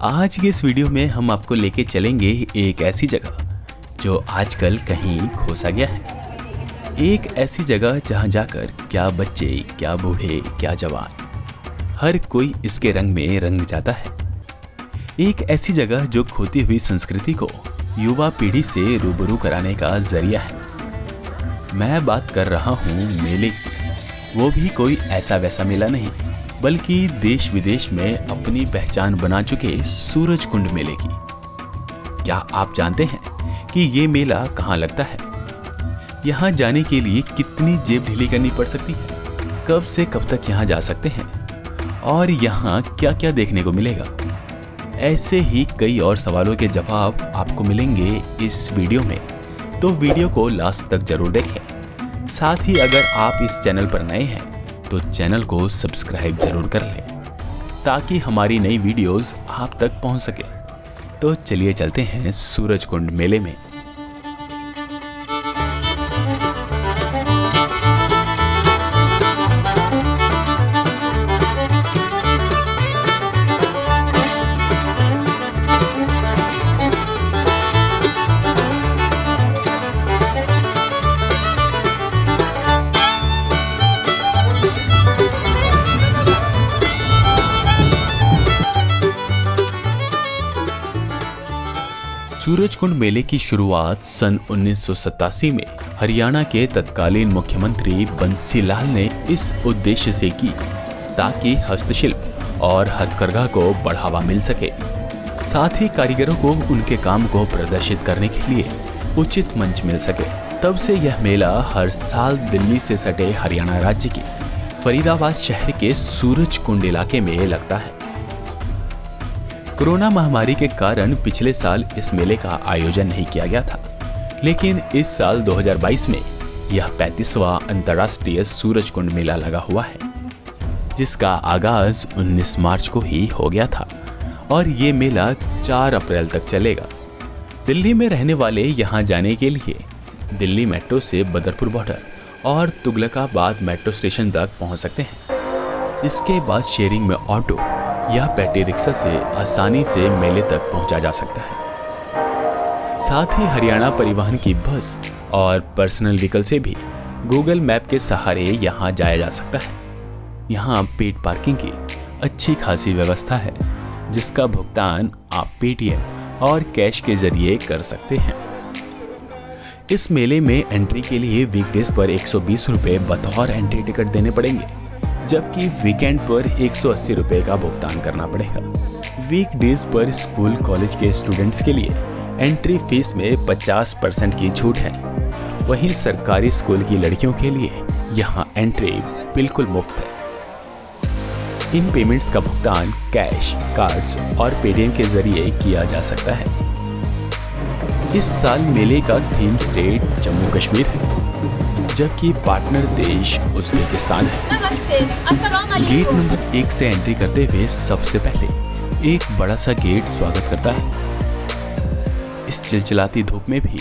आज के इस वीडियो में हम आपको लेके चलेंगे एक ऐसी जगह जो आजकल कहीं खोसा गया है। एक ऐसी जगह जहां जाकर क्या बच्चे, क्या बूढ़े, क्या जवान, हर कोई इसके रंग में रंग जाता है। एक ऐसी जगह जो खोती हुई संस्कृति को युवा पीढ़ी से रूबरू कराने का जरिया है। मैं बात कर रहा हूँ मेले की। वो भी कोई ऐसा वैसा मेला नहीं, बल्कि देश विदेश में अपनी पहचान बना चुके सूरजकुंड मेले की। क्या आप जानते हैं कि ये मेला कहाँ लगता है? यहाँ जाने के लिए कितनी जेब ढीली करनी पड़ सकती है? कब से कब तक यहाँ जा सकते हैं? और यहाँ क्या क्या देखने को मिलेगा? ऐसे ही कई और सवालों के जवाब आपको मिलेंगे इस वीडियो में, तो वीडियो को लास्ट तक जरूर देखें। साथ ही अगर आप इस चैनल पर नए हैं तो चैनल को सब्सक्राइब जरूर कर लें ताकि हमारी नई वीडियोस आप तक पहुंच सके। तो चलिए चलते हैं सूरजकुंड मेले में। सूरजकुंड मेले की शुरुआत सन 1987 में हरियाणा के तत्कालीन मुख्यमंत्री बंसी लाल ने इस उद्देश्य से की ताकि हस्तशिल्प और हथकरघा को बढ़ावा मिल सके। साथ ही कारीगरों को उनके काम को प्रदर्शित करने के लिए उचित मंच मिल सके। तब से यह मेला हर साल दिल्ली से सटे हरियाणा राज्य के फरीदाबाद शहर के सूरजकुंड इलाके में लगता है। कोरोना महामारी के कारण पिछले साल इस मेले का आयोजन नहीं किया गया था, लेकिन इस साल 2022 में यह 35वां अंतर्राष्ट्रीय सूरजकुंड मेला लगा हुआ है, जिसका आगाज 19 मार्च को ही हो गया था और ये मेला 4 अप्रैल तक चलेगा। दिल्ली में रहने वाले यहाँ जाने के लिए दिल्ली मेट्रो से बदरपुर बॉर्डर और तुगलकाबाद मेट्रो स्टेशन तक पहुँच सकते हैं। इसके बाद शेयरिंग में ऑटो या बैटरी रिक्शा से आसानी से मेले तक पहुंचा जा सकता है। साथ ही हरियाणा परिवहन की बस और पर्सनल व्हीकल से भी गूगल मैप के सहारे यहां जाया जा सकता है। यहां पेड पार्किंग की अच्छी खासी व्यवस्था है, जिसका भुगतान आप पेटीएम और कैश के जरिए कर सकते हैं। इस मेले में एंट्री के लिए वीकडेज पर 120 रुपये बतौर एंट्री टिकट देने पड़ेंगे, जबकि वीकेंड पर 180 रुपये का भुगतान करना पड़ेगा। वीकडेज पर स्कूल कॉलेज के स्टूडेंट्स के लिए एंट्री फीस में 50% की छूट है। वहीं सरकारी स्कूल की लड़कियों के लिए यहां एंट्री बिल्कुल मुफ्त है। इन पेमेंट्स का भुगतान कैश, कार्ड्स और पेटीएम के जरिए किया जा सकता है। इस साल मेले का थीम स्टेट जम्मू कश्मीर है, जबकि पार्टनर देश उज्बेकिस्तान है। गेट नंबर 1 से एंट्री करते हुए सबसे पहले एक बड़ा सा गेट स्वागत करता है। इस चिलचिलाती धूप में भी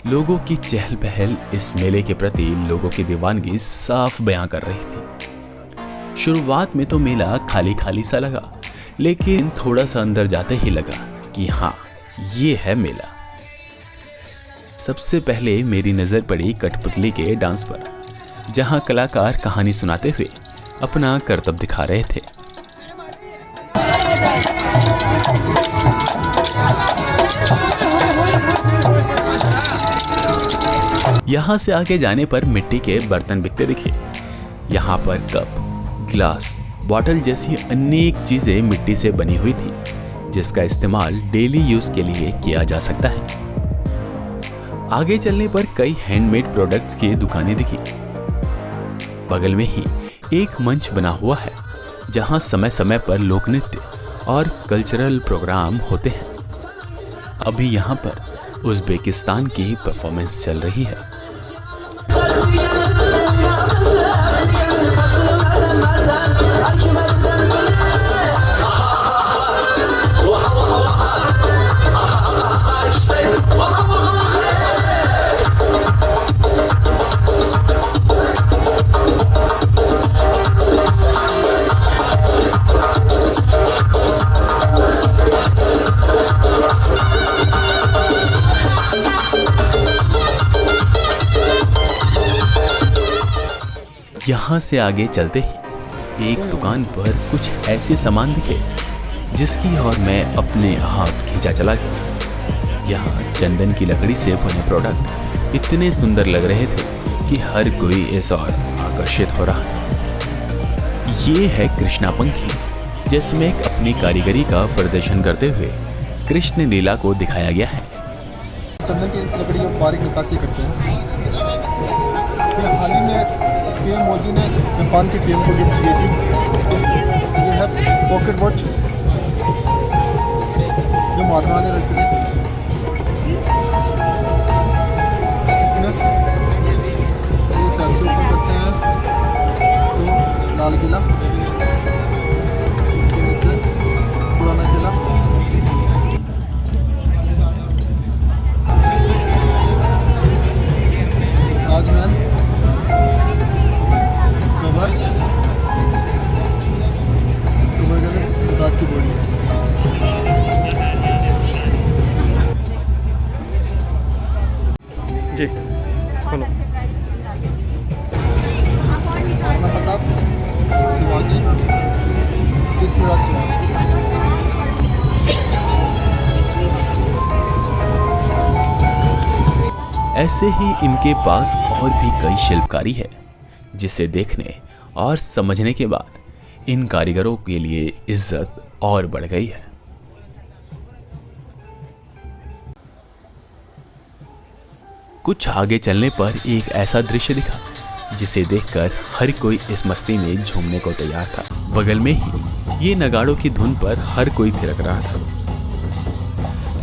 लोगों की चहल पहल इस मेले के प्रति लोगों की दीवानगी साफ बयां कर रही थी। शुरुआत में तो मेला खाली खाली सा लगा, लेकिन थोड़ा सा अंदर जाते ही लगा कि हाँ, ये है मेला। सबसे पहले मेरी नजर पड़ी कठपुतली के डांस पर, जहां कलाकार कहानी सुनाते हुए अपना करतब दिखा रहे थे। यहां से आगे जाने पर मिट्टी के बर्तन बिकते दिखे। यहां पर कप, गिलास, बॉटल जैसी अनेक चीजें मिट्टी से बनी हुई थी, जिसका इस्तेमाल डेली यूज के लिए किया जा सकता है। आगे चलने पर कई हैंडमेड प्रोडक्ट्स की दुकानें दिखी। बगल में ही एक मंच बना हुआ है, जहां समय समय पर लोक नृत्य और कल्चरल प्रोग्राम होते हैं। अभी यहां पर उज्बेकिस्तान की परफॉर्मेंस चल रही है। यहाँ से आगे चलते ही एक दुकान पर कुछ ऐसे सामान दिखे जिसकी ओर मैं अपने हाथ खींचा चला गया। यहाँ चंदन की लकड़ी से बने प्रोडक्ट इतने सुंदर लग रहे थे कि हर कोई इस ओर आकर्षित हो रहा था। ये है कृष्णा पंखी, जिसमें अपनी कारीगरी का प्रदर्शन करते हुए कृष्ण लीला को दिखाया गया है। चंदन की लकड़ी और बारीक नक्काशी करते हैं। हाल ही में पीएम मोदी ने जापान के पीएम को गिफ्ट दी थी। ये है पॉकेट वॉच जो महात्मा ने रखे थे। इसमें ये सर से ऊपर करते हैं तो लाल किला, इसके नीचे पुराना किला, ताजमहल, कबर के ताज की बॉडी। जी बोलो। राणा प्रताप, शिवाजी, पृथ्वीराज चौहान। ऐसे ही इनके पास और भी कई शिल्पकारी है, जिसे देखने और समझने के बाद इन कारीगरों के लिए इज्जत और बढ़ गई है। कुछ आगे चलने पर एक ऐसा दृश्य दिखा जिसे देखकर हर कोई इस मस्ती में झूमने को तैयार था। बगल में ही ये नगाड़ों की धुन पर हर कोई थिरक रहा था।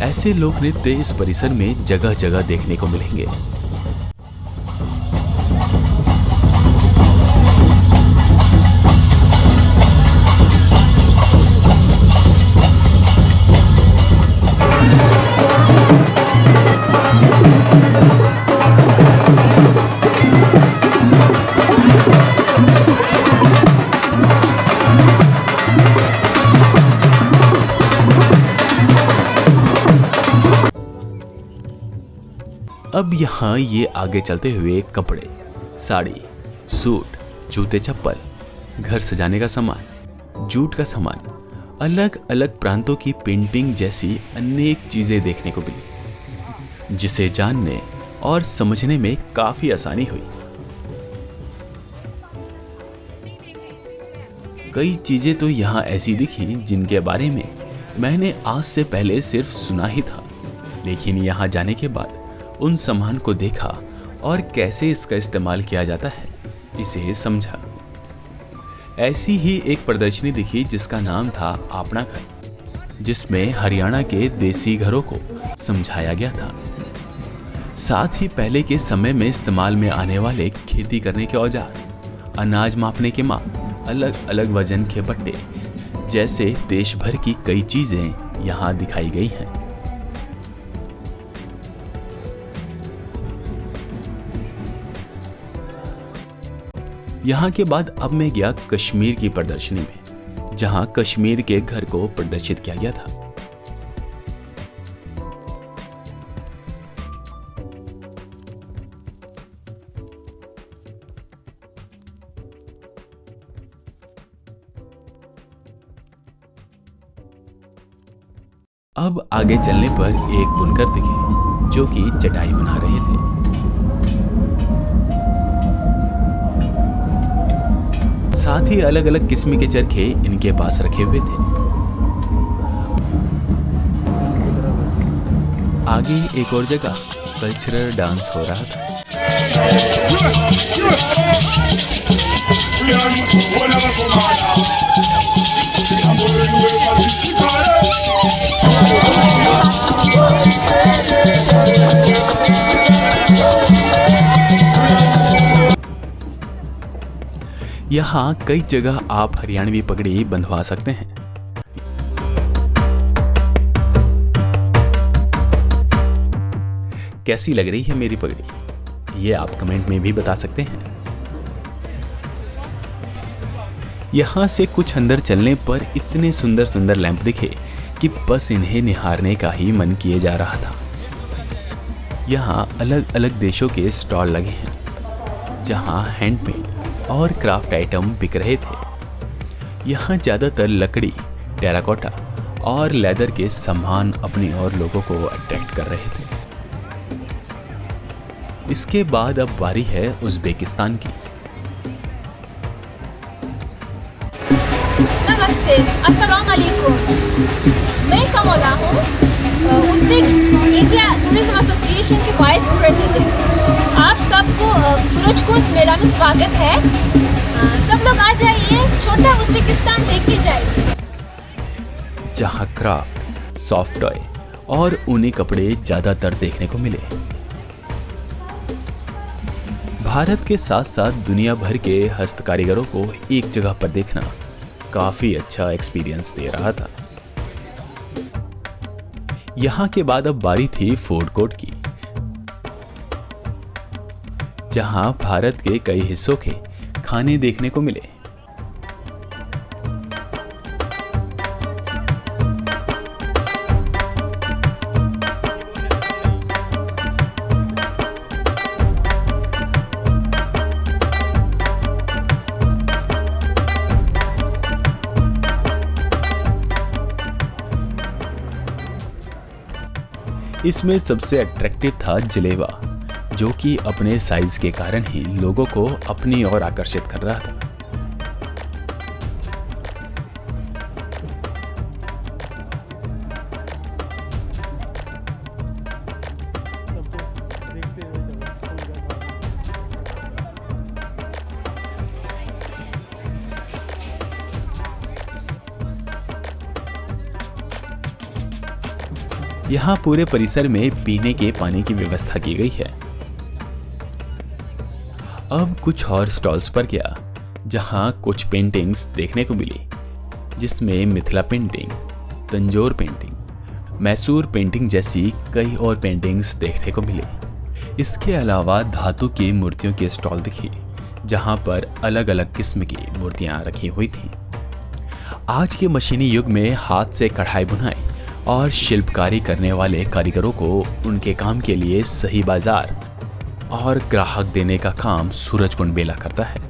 ऐसे लोक नृत्य इस परिसर में जगह जगह देखने को मिलेंगे। अब यहाँ ये आगे चलते हुए कपड़े, साड़ी, सूट, जूते चप्पल, घर सजाने का सामान, जूट का सामान, अलग अलग प्रांतों की पेंटिंग जैसी अनेक चीजें देखने को मिली, जिसे जानने और समझने में काफी आसानी हुई। कई चीजें तो यहाँ ऐसी दिखी जिनके बारे में मैंने आज से पहले सिर्फ सुना ही था, लेकिन यहाँ जाने के बाद उन सामान को देखा और कैसे इसका इस्तेमाल किया जाता है इसे समझा। ऐसी ही एक प्रदर्शनी दिखी जिसका नाम था अपना घर, जिसमें हरियाणा के देसी घरों को समझाया गया था। साथ ही पहले के समय में इस्तेमाल में आने वाले खेती करने के औजार, अनाज मापने के माप, अलग अलग वजन के बट्टे जैसे देश भर की कई चीजें यहाँ दिखाई गई हैं। यहाँ के बाद अब मैं गया कश्मीर की प्रदर्शनी में, जहाँ कश्मीर के घर को प्रदर्शित किया गया था। अब आगे चलने पर एक बुनकर दिखे जो कि चटाई बना रहे थे। साथ ही अलग अलग किस्म के चरखे इनके पास रखे हुए थे। आगे एक और जगह कल्चरल डांस हो रहा था। यहाँ कई जगह आप हरियाणवी पगड़ी बंधवा सकते हैं। कैसी लग रही है मेरी पगड़ी, ये आप कमेंट में भी बता सकते हैं। यहाँ से कुछ अंदर चलने पर इतने सुंदर सुंदर लैंप दिखे कि बस इन्हें निहारने का ही मन किए जा रहा था। यहाँ अलग अलग देशों के स्टॉल लगे हैं, जहाँ हैंडमेड और क्राफ्ट आइटम बिक रहे थे। यहाँ ज़्यादातर लकड़ी, टेराकोटा और लेदर के सामान अपनी ओर लोगों को अट्रैक्ट कर रहे थे। इसके बाद अब बारी है उज़्बेकिस्तान की। नमस्ते, अस्सलाम वालेकुम। मैं कमला हूँ, उज़्बेक इंडिया टूरिज्म एसोसिएशन के वाइस प्रेसिडेंट। आप सबको सूरजकुंड मेला में स्वागत है। सब लोग आ जाइए, छोटा उज़्बेकिस्तान देखने जाइए। जहाँ क्राफ्ट, सॉफ्ट टॉय और ऊनी कपड़े ज़्यादातर देखने को मिले। भारत के साथ साथ दुनिया भर के हस्तकारीगरों को एक जगह पर देखना काफी अच्छा एक्सपीरियंस दे रहा था। यहाँ के बाद अब बारी थी फूड कोर्ट की, जहाँ भारत के कई हिस्सों के खाने देखने को मिले। इसमें सबसे अट्रैक्टिव था जलेबा, जो कि अपने साइज के कारण ही लोगों को अपनी ओर आकर्षित कर रहा था। यहाँ पूरे परिसर में पीने के पानी की व्यवस्था की गई है। अब कुछ और स्टॉल्स पर गया, जहाँ कुछ पेंटिंग्स देखने को मिली, जिसमें Mithila painting, Tanjore painting, Mysore painting जैसी कई और पेंटिंग्स देखने को मिले। इसके अलावा धातु की मूर्तियों के स्टॉल दिखी, जहाँ पर अलग अलग किस्म की मूर्तियाँ रखी हुई थीं। आज के मशीनी युग में हाथ से कढ़ाई बुनाई और शिल्पकारी करने वाले कारीगरों को उनके काम के लिए सही बाजार और ग्राहक देने का काम सूरजकुंड मेला करता है।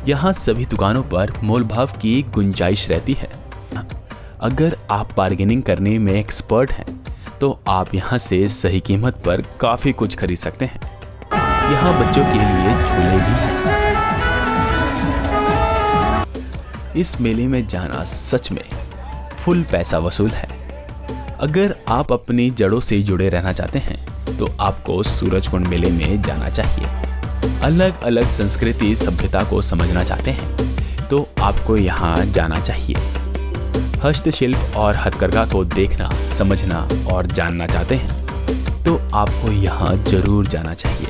यहाँ सभी दुकानों पर मोल भाव की गुंजाइश रहती है। अगर आप बार्गेनिंग करने में एक्सपर्ट हैं तो आप यहाँ से सही कीमत पर काफ़ी कुछ खरीद सकते हैं। यहाँ बच्चों के लिए झूले भी हैं। इस मेले में जाना सच में फुल पैसा वसूल है। अगर आप अपनी जड़ों से जुड़े रहना चाहते हैं तो आपको सूरजकुंड मेले में जाना चाहिए। अलग अलग संस्कृति सभ्यता को समझना चाहते हैं तो आपको यहाँ जाना चाहिए। हस्तशिल्प और हथकरघा को देखना, समझना और जानना चाहते हैं तो आपको यहाँ जरूर जाना चाहिए।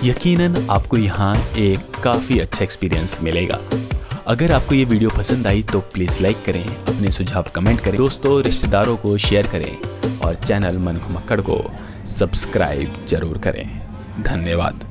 यकीनन आपको यहाँ एक काफ़ी अच्छा एक्सपीरियंस मिलेगा। अगर आपको ये वीडियो पसंद आई तो प्लीज़ लाइक करें, अपने सुझाव कमेंट करें, दोस्तों रिश्तेदारों को शेयर करें और चैनल मन घुमक्कड़ को सब्सक्राइब जरूर करें। धन्यवाद।